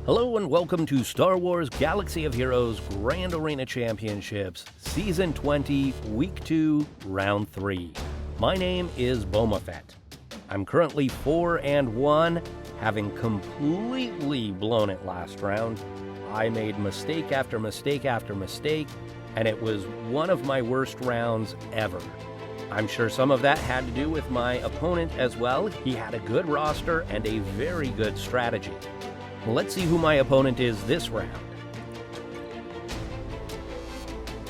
Hello and welcome to Star Wars Galaxy of Heroes Grand Arena Championships, Season 20, Week 2, Round 3. My name is Boma Fett. I'm currently 4-1, having completely blown it last round. I made mistake after mistake after mistake, and it was one of my worst rounds ever. I'm sure some of that had to do with my opponent as well. He had a good roster and a very good strategy. Let's see who my opponent is this round.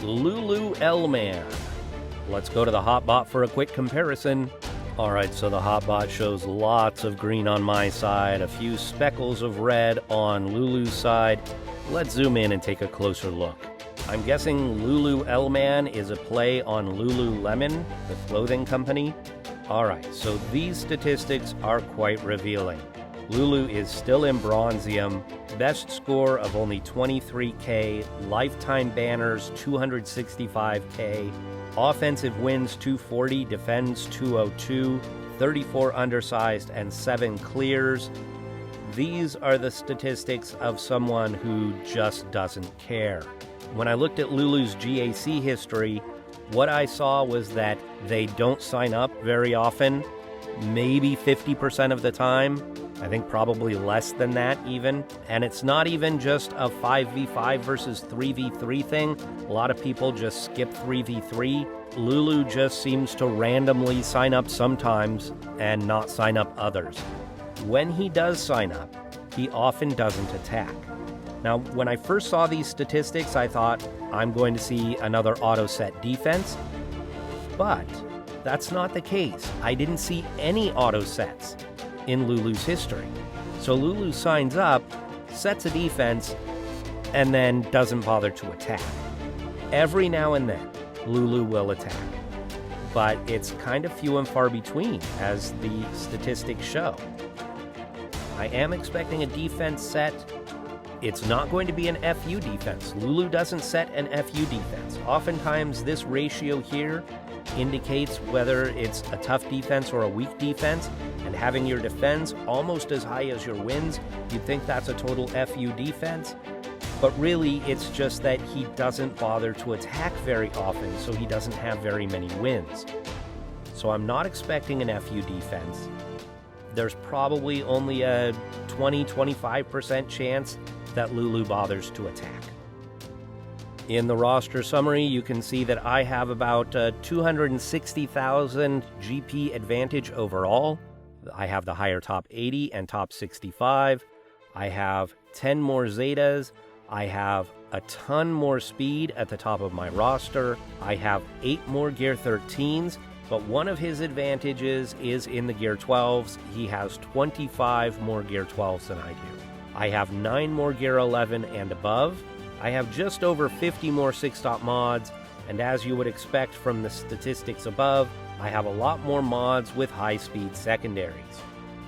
Lulu L-Man. Let's go to the hotbot for a quick comparison. Alright, so the hotbot shows lots of green on my side, a few speckles of red on Lulu's side. Let's zoom in and take a closer look. I'm guessing Lulu L-Man is a play on Lululemon, the clothing company. Alright, so these statistics are quite revealing. Lulu is still in Bronzium, best score of only 23k, lifetime banners 265k, offensive wins 240, defends 202, 34 undersized, and 7 clears. These are the statistics of someone who just doesn't care. When I looked at Lulu's GAC history, what I saw was that they don't sign up very often, maybe 50% of the time. I think probably less than that even. And it's not even just a 5v5 versus 3v3 thing. A lot of people just skip 3v3. Lulu just seems to randomly sign up sometimes and not sign up others. When he does sign up, he often doesn't attack. Now, when I first saw these statistics, I thought, I'm going to see another auto-set defense. But that's not the case. I didn't see any auto-sets in Lulu's history. So Lulu signs up, sets a defense, and then doesn't bother to attack. Every now and then, Lulu will attack. But it's kind of few and far between, as the statistics show. I am expecting a defense set. It's not going to be an FU defense. Lulu doesn't set an FU defense. Oftentimes, this ratio here indicates whether it's a tough defense or a weak defense, and having your defense almost as high as your wins, you'd think that's a total FU defense. But really, it's just that he doesn't bother to attack very often, so he doesn't have very many wins. So I'm not expecting an FU defense. There's probably only a 20-25% chance that Lulu bothers to attack. In the roster summary, you can see that I have about 260,000 GP advantage overall. I have the higher top 80 and top 65. I have 10 more Zetas. I have a ton more speed at the top of my roster. I have 8 more Gear 13s, but one of his advantages is in the Gear 12s. He has 25 more Gear 12s than I do. I have 9 more Gear 11 and above. I have just over 50 more 6-stop mods, and as you would expect from the statistics above, I have a lot more mods with high-speed secondaries.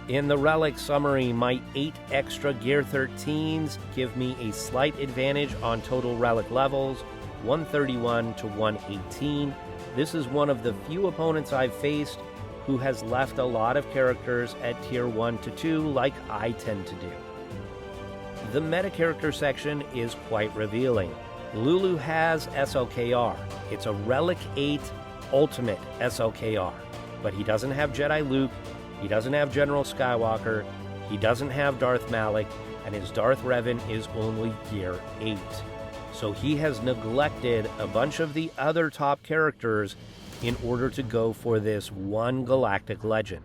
In the relic summary, my 8 extra Gear 13s give me a slight advantage on total relic levels, 131 to 118. This is one of the few opponents I've faced who has left a lot of characters at tier 1 to 2 like I tend to do. The meta character section is quite revealing. Lulu has SLKR. It's a Relic 8 Ultimate SLKR, but he doesn't have Jedi Luke, he doesn't have General Skywalker, he doesn't have Darth Malak, and his Darth Revan is only Gear 8. So he has neglected a bunch of the other top characters in order to go for this one galactic legend.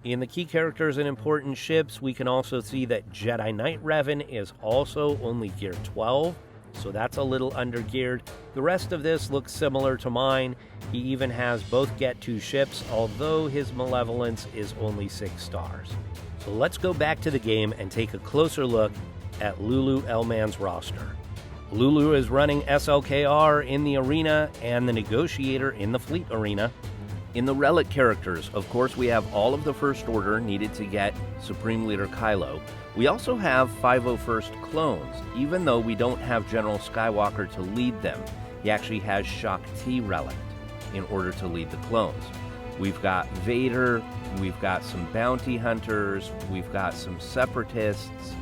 In the key characters and important ships, we can also see that Jedi Knight Revan is also only Gear 12, so that's a little under-geared. The rest of this looks similar to mine. He even has both Get 2 ships, although his Malevolence is only 6 stars. So let's go back to the game and take a closer look at Lulu L-Man's roster. Lulu is running SLKR in the arena and the Negotiator in the Fleet arena. In the Relic characters, of course, we have all of the First Order needed to get Supreme Leader Kylo. We also have 501st clones, even though we don't have General Skywalker to lead them. He actually has Shaak Ti relic in order to lead the clones. We've got Vader, we've got some bounty hunters, we've got some separatists.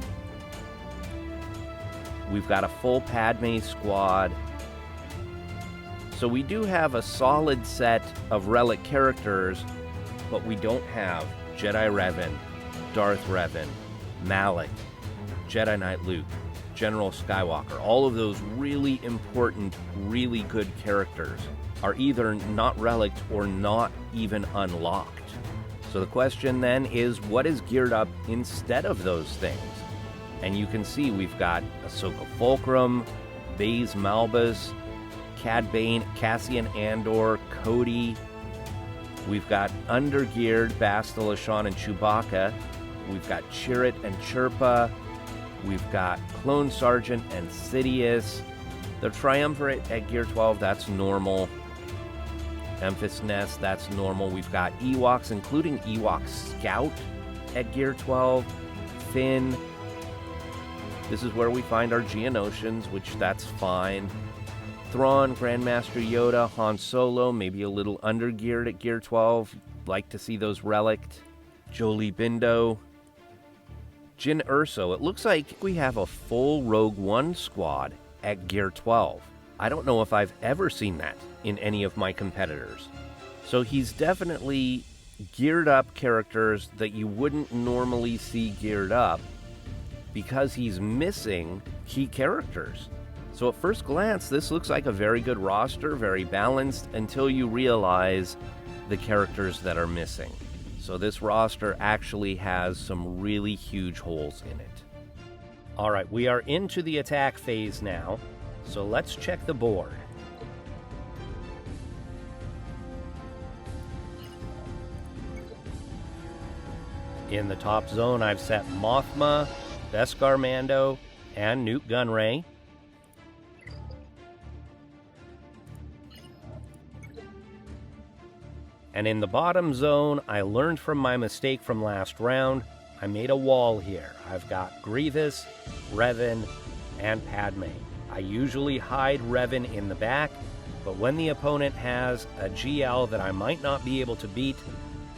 We've got a full Padme squad. So we do have a solid set of relic characters, but we don't have Jedi Revan, Darth Revan, Malak, Jedi Knight Luke, General Skywalker. All of those really important, really good characters are either not relicked or not even unlocked. So the question then is, what is geared up instead of those things? And you can see we've got Ahsoka Fulcrum, Baze Malbus, Cad Bane, Cassian Andor, Cody. We've got undergeared Bastila Shan and Chewbacca. We've got Chirrut and Chirpa. We've got Clone Sergeant and Sidious. The Triumvirate at Gear 12, that's normal. Memphis Nest, that's normal. We've got Ewoks, including Ewok Scout at Gear 12. Finn. This is where we find our Geonosians, which that's fine. Thrawn, Grandmaster Yoda, Han Solo, maybe a little undergeared at Gear 12. Like to see those relicked. Jolie Bindo. Jyn Erso. It looks like we have a full Rogue One squad at Gear 12. I don't know if I've ever seen that in any of my competitors. So he's definitely geared up characters that you wouldn't normally see geared up because he's missing key characters. So at first glance, this looks like a very good roster, very balanced, until you realize the characters that are missing. So this roster actually has some really huge holes in it. All right, we are into the attack phase now, so let's check the board. In the top zone, I've set Mothma, Beskar Mando, and Newt Gunray. And in the bottom zone, I learned from my mistake from last round. I made a wall here. I've got Grievous, Revan, and Padme. I usually hide Revan in the back, but when the opponent has a GL that I might not be able to beat,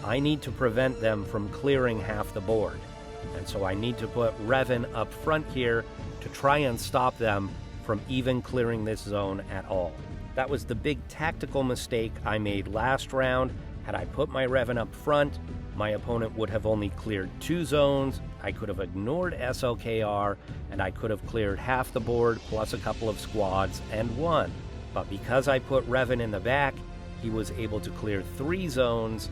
I need to prevent them from clearing half the board. And so I need to put Revan up front here to try and stop them from even clearing this zone at all. That was the big tactical mistake I made last round. Had I put my Revan up front, my opponent would have only cleared 2 zones, I could have ignored SLKR, and I could have cleared half the board plus a couple of squads and won. But because I put Revan in the back, he was able to clear 3 zones,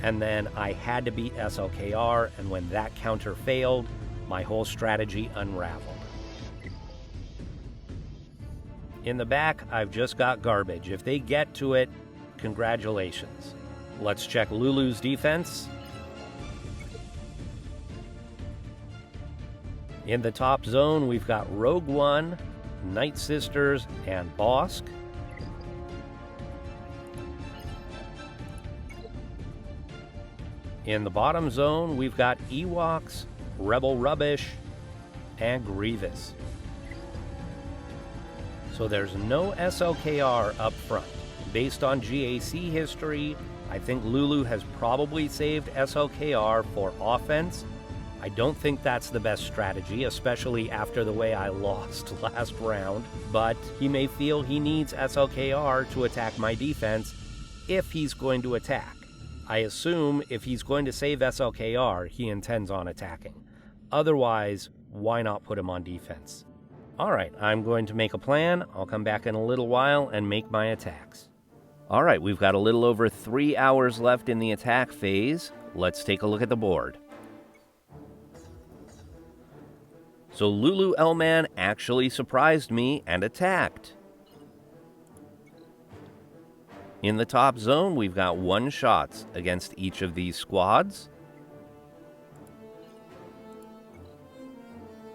and then I had to beat SLKR, and when that counter failed, my whole strategy unraveled. In the back, I've just got garbage. If they get to it, congratulations. Let's check Lulu's defense. In the top zone, we've got Rogue One, Night Sisters, and Bosk. In the bottom zone, we've got Ewoks, Rebel Rubbish, and Grievous. So there's no SLKR up front. Based on GAC history, I think Lulu has probably saved SLKR for offense. I don't think that's the best strategy, especially after the way I lost last round, but he may feel he needs SLKR to attack my defense if he's going to attack. I assume if he's going to save SLKR, he intends on attacking. Otherwise, why not put him on defense? All right, I'm going to make a plan. I'll come back in a little while and make my attacks. All right, we've got a little over 3 hours left in the attack phase. Let's take a look at the board. So Lulu L-Man actually surprised me and attacked. In the top zone, we've got 1-shots against each of these squads.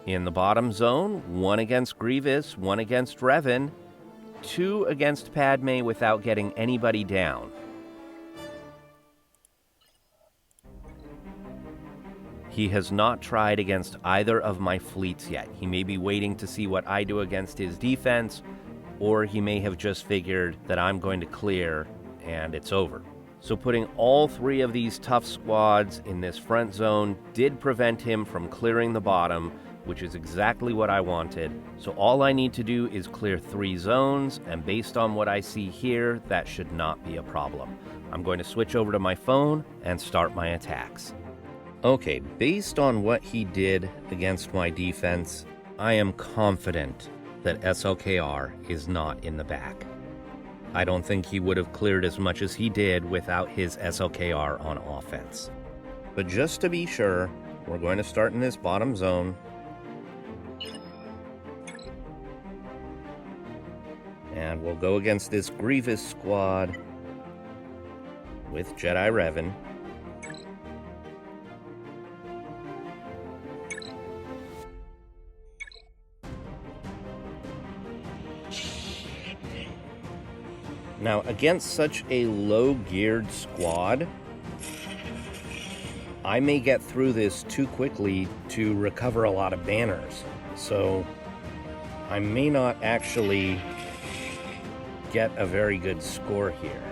In the bottom zone, 1 against Grievous, 1 against Revan, 2 against Padme without getting anybody down. He has not tried against either of my fleets yet. He may be waiting to see what I do against his defense, or he may have just figured that I'm going to clear and it's over. So putting all 3 of these tough squads in this front zone did prevent him from clearing the bottom, which is exactly what I wanted. So all I need to do is clear 3 zones, and based on what I see here, that should not be a problem. I'm going to switch over to my phone and start my attacks. Okay, based on what he did against my defense, I am confident that SLKR is not in the back. I don't think he would have cleared as much as he did without his SLKR on offense. But just to be sure, we're going to start in this bottom zone. And we'll go against this Grievous squad with Jedi Revan. Now, against such a low-geared squad, I may get through this too quickly to recover a lot of banners. So, I may not actually get a very good score here.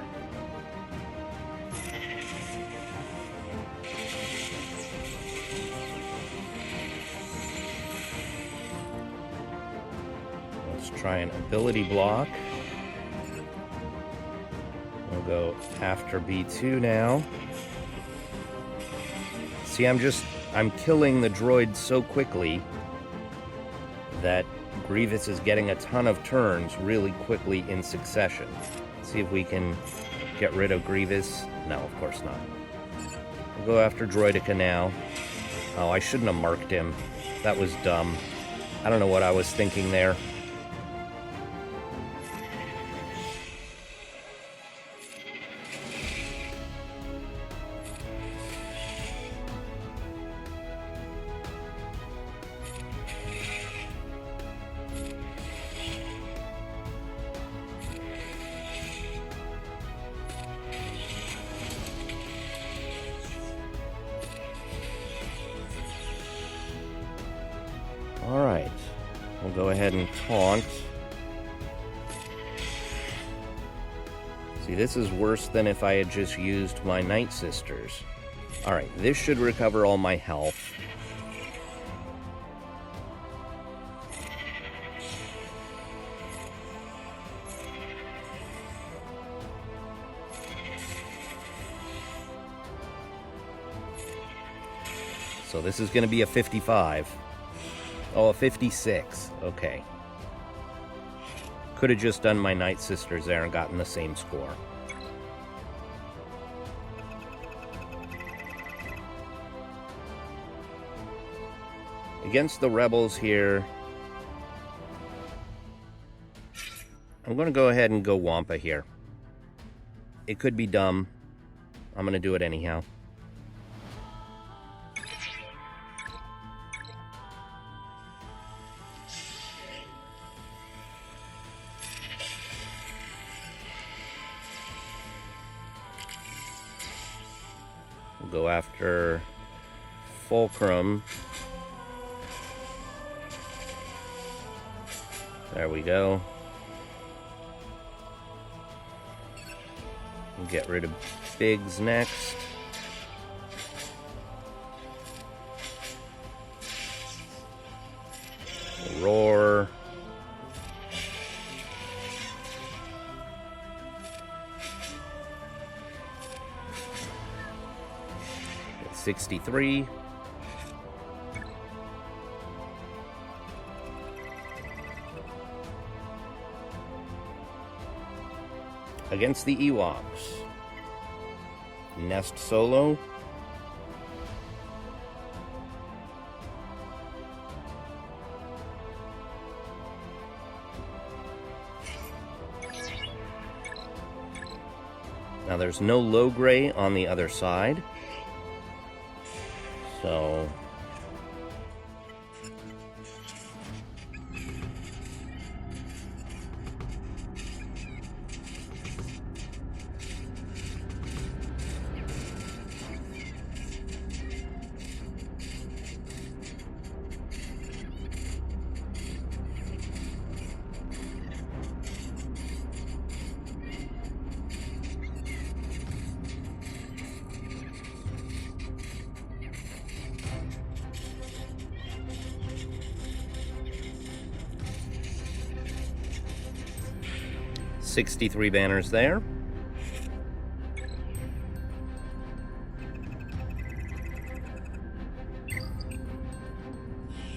Let's try an ability block. We'll go after B2 now. See, I'm killing the droid so quickly that Grievous is getting a ton of turns really quickly in succession. Let's see if we can get rid of Grievous. No, of course not. We'll go after Droideka now. Oh, I shouldn't have marked him. That was dumb. I don't know what I was thinking there. Alright, we'll go ahead and taunt. See, this is worse than if I had just used my Night Sisters. Alright, this should recover all my health. So this is going to be a 55. Oh, a 56. Okay. Could have just done my Night Sisters there and gotten the same score. Against the Rebels here, I'm going to go ahead and go Wampa here. It could be dumb. I'm going to do it anyhow. Go after Fulcrum. There we go. We'll get rid of Biggs next. Roar. 63. Against the Ewoks. Nest Solo. Now there's no low gray on the other side. So 63 banners there.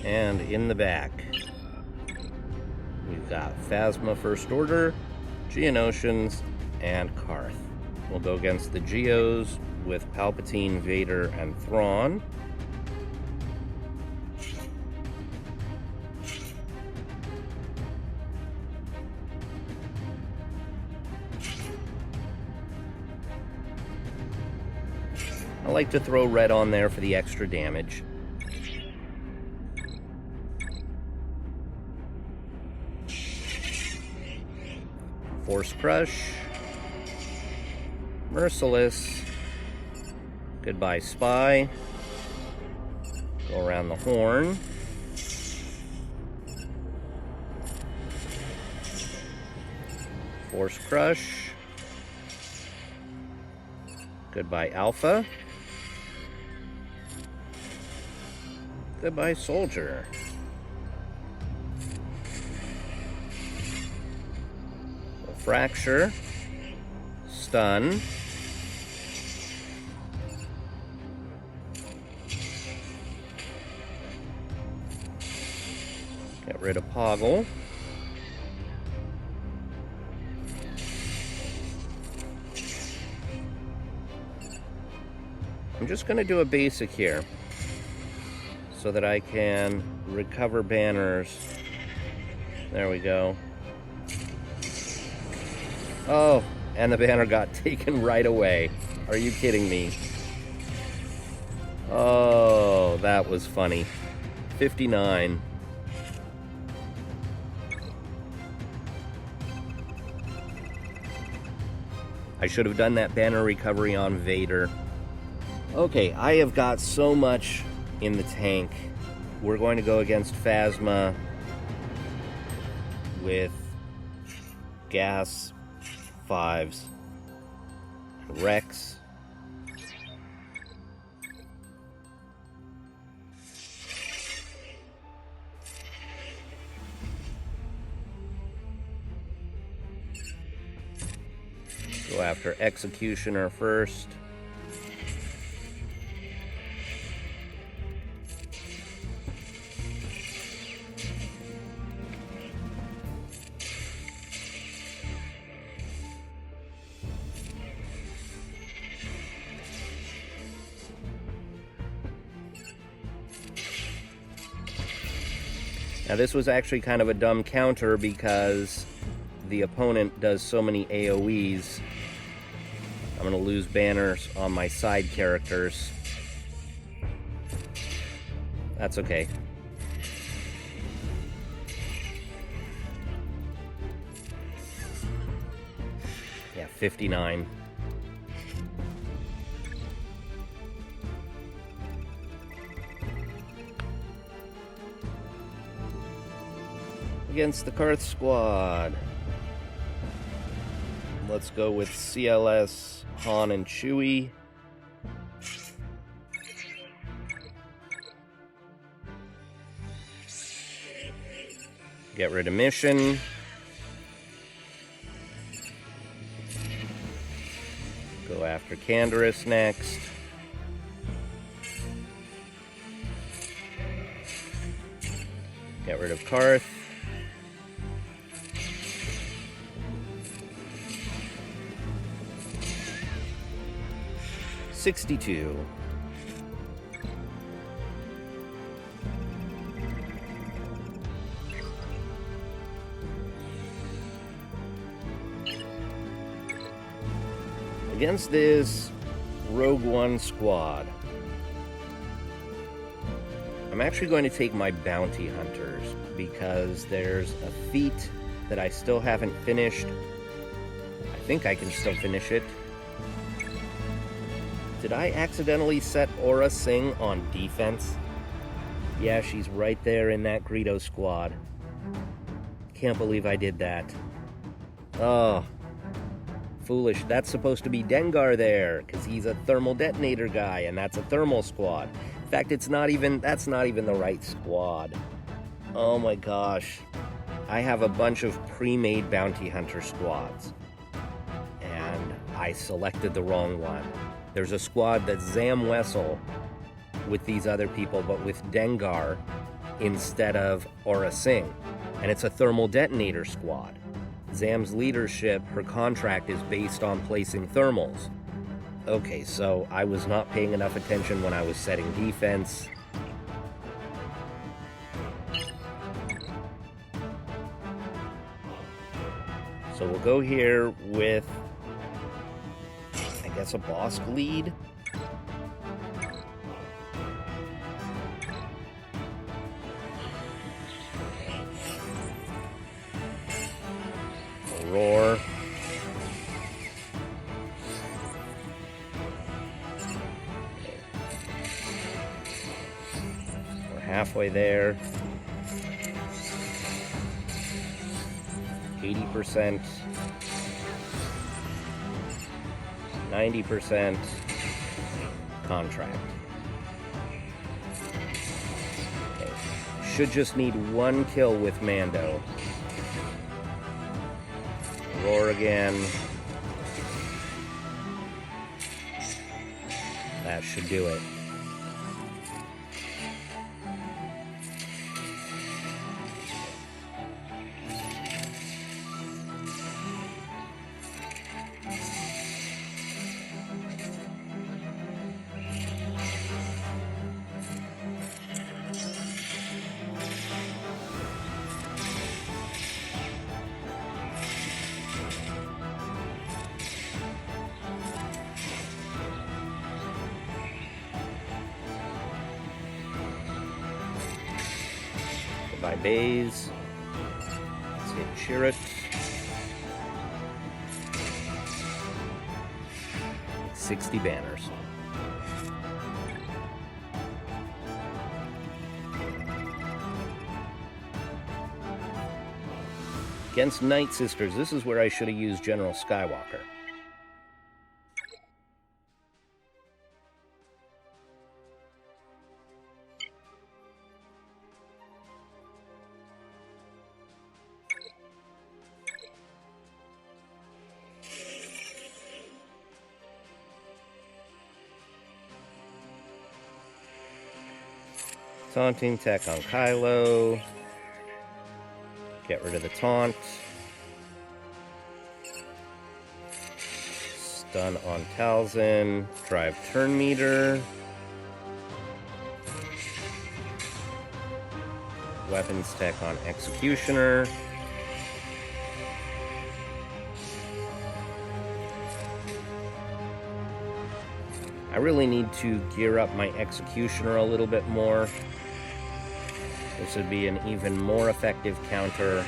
And in the back, we've got Phasma First Order, Geonosians, and Karth. We'll go against the Geos with Palpatine, Vader, and Thrawn. I like to throw red on there for the extra damage. Force Crush, Merciless, Goodbye Spy, go around the horn, Force Crush, Goodbye Alpha, Goodbye Soldier. Fracture, Stun, get rid of Poggle, I'm just going to do a basic here so that I can recover banners. There we go. Oh, and the banner got taken right away. Are you kidding me? Oh, that was funny. 59. I should have done that banner recovery on Vader. Okay, I have got so much in the tank. We're going to go against Phasma with Gas 5s. Rex. Go after Executioner first. Now this was actually kind of a dumb counter because the opponent does so many AoEs. I'm going to lose banners on my side characters. That's okay. Yeah, 59. Against the Karth squad. Let's go with CLS, Han, and Chewie. Get rid of Mission. Go after Canderous next. Get rid of Karth. $62. Against this Rogue One squad, I'm actually going to take my bounty hunters because there's a feat that I still haven't finished. I think I can still finish it. Did I accidentally set Aura Singh on defense? Yeah, she's right there in that Greedo squad. Can't believe I did that. Oh, foolish. That's supposed to be Dengar there, because he's a thermal detonator guy, and that's a thermal squad. In fact, that's not even the right squad. Oh my gosh. I have a bunch of pre-made bounty hunter squads, and I selected the wrong one. There's a squad that's Zam Wessel with these other people, but with Dengar instead of Aura Singh, and it's a thermal detonator squad. Zam's leadership, her contract is based on placing thermals. Okay, so I was not paying enough attention when I was setting defense. So we'll go here with, I guess, a boss lead. A roar. We're halfway there. 80%, 90% contract. Okay. Should just need one kill with Mando. Roar again. That should do it. By Bays. Let's hit Chirrut. 60 banners. Against Night Sisters, this is where I should have used General Skywalker. Taunting tech on Kylo. Get rid of the taunt. Stun on Talzin. Drive turn meter. Weapons tech on Executioner. I really need to gear up my Executioner a little bit more. This would be an even more effective counter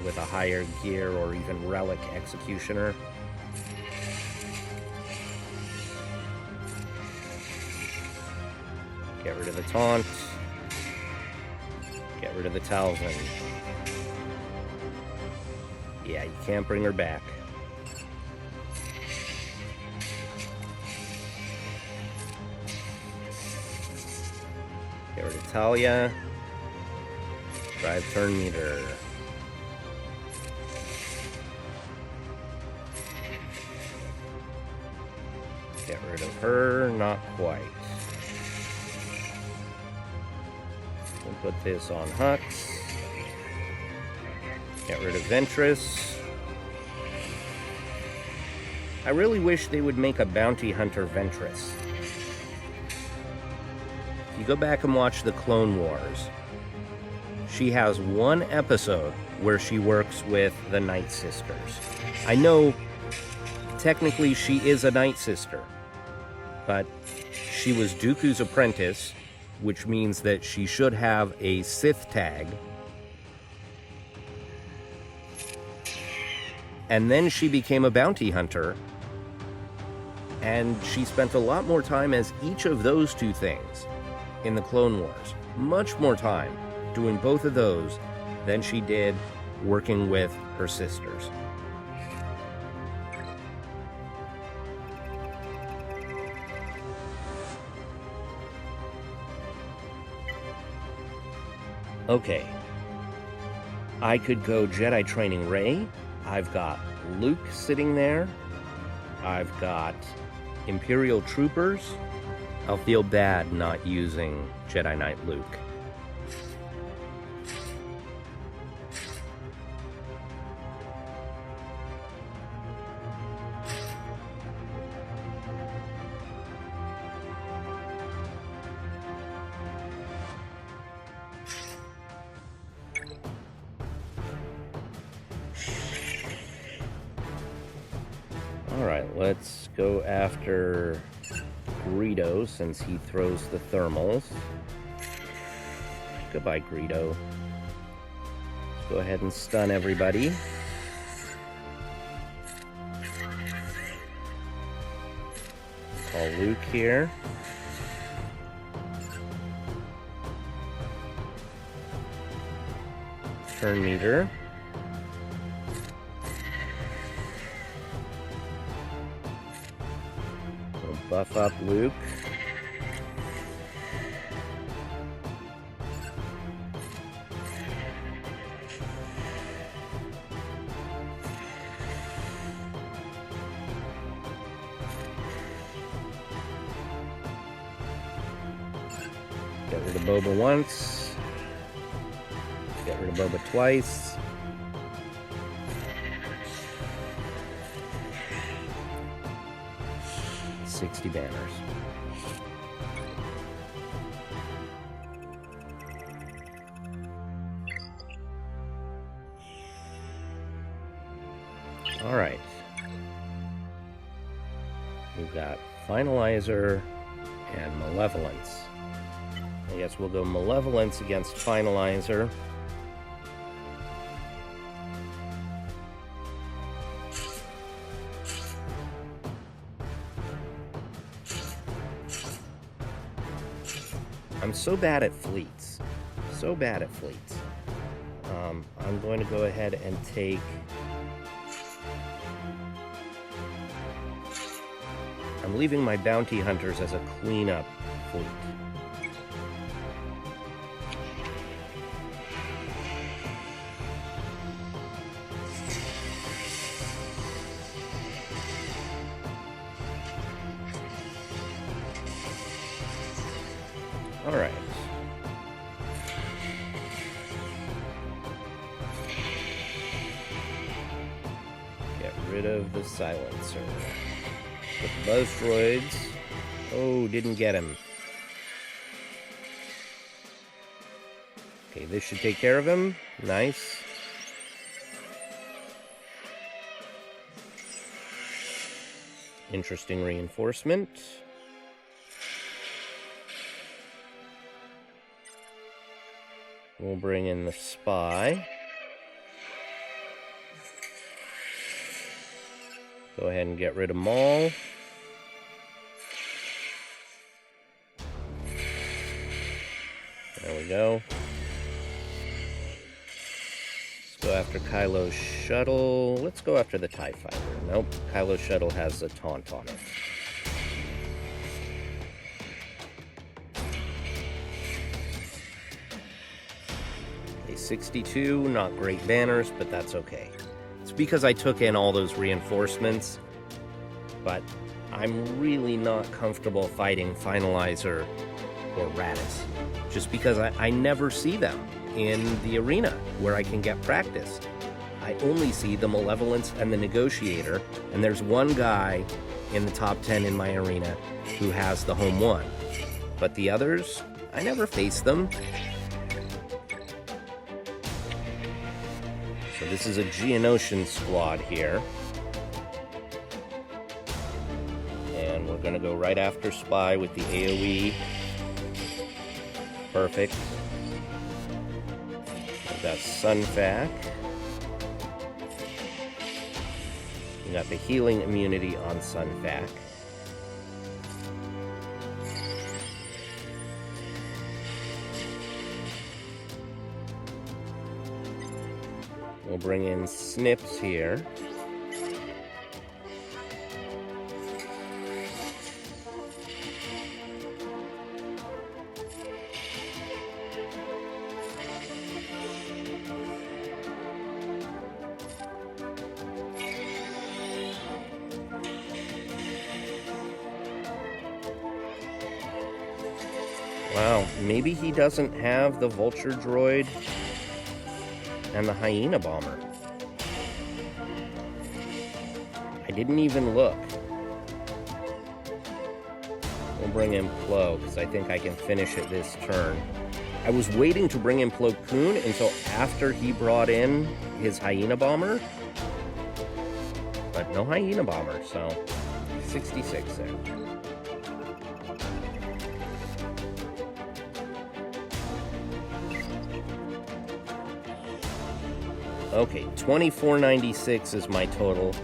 with a higher gear or even relic Executioner. Get rid of the taunt. Get rid of the Talzin. Yeah, you can't bring her back. Get rid of Talia. Drive turn meter. Get rid of her, not quite. We'll put this on Hux. Get rid of Ventress. I really wish they would make a bounty hunter Ventress. If you go back and watch the Clone Wars, she has one episode where she works with the Night Sisters. I know technically she is a Night Sister, but she was Dooku's apprentice, which means that she should have a Sith tag. And then she became a bounty hunter, and she spent a lot more time as each of those two things in the Clone Wars. Much more time doing both of those than she did working with her sisters. Okay. I could go Jedi Training Rey. I've got Luke sitting there. I've got Imperial Troopers. I'll feel bad not using Jedi Knight Luke. Alright, let's go after Greedo since he throws the thermals. Goodbye, Greedo. Let's go ahead and stun everybody. Call Luke here. Turn meter. We'll buff up Luke. Get rid of Boba once. Get rid of Boba twice. $60 banners. All right. We've got Finalizer and Malevolence. I guess we'll go Malevolence against Finalizer. I'm so bad at fleets. So bad at fleets. I'm going to go ahead and take... I'm leaving my bounty hunters as a cleanup fleet. All right. Get rid of the silencer. Put the buzz droids. Oh, didn't get him. Okay, this should take care of him. Nice. Interesting reinforcement. We'll bring in the spy. Go ahead and get rid of Maul. There we go. Let's go after Kylo's shuttle. Let's go after the TIE Fighter. Nope, Kylo's shuttle has a taunt on it. A 62, not great banners, but that's okay. It's because I took in all those reinforcements, but I'm really not comfortable fighting Finalizer or Raditz, just because I never see them in the arena where I can get practice. I only see the Malevolence and the Negotiator, and there's one guy in the top 10 in my arena who has the home one. But the others, I never face them. So this is a Geonosian squad here. And we're gonna go right after Spy with the AoE. Perfect. We've got Sunfac. We got the healing immunity on Sunfac. We'll bring in Snips here. Wow, maybe he doesn't have the vulture droid and the hyena bomber. I didn't even look. We'll bring in Plo, because I think I can finish it this turn. I was waiting to bring in Plo Koon until after he brought in his hyena bomber. But no hyena bomber, so 66 there. Okay, 2496 is my total.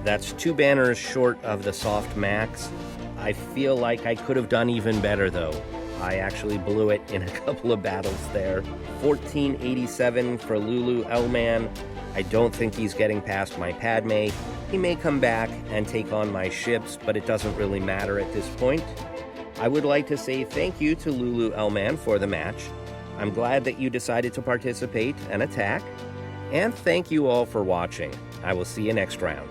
That's 2 banners short of the soft max. I feel like I could have done even better though. I actually blew it in a couple of battles there. 1487 for Lulu L-Man. I don't think he's getting past my Padme. He may come back and take on my ships, but it doesn't really matter at this point. I would like to say thank you to Lulu L-Man for the match. I'm glad that you decided to participate and attack. And thank you all for watching. I will see you next round.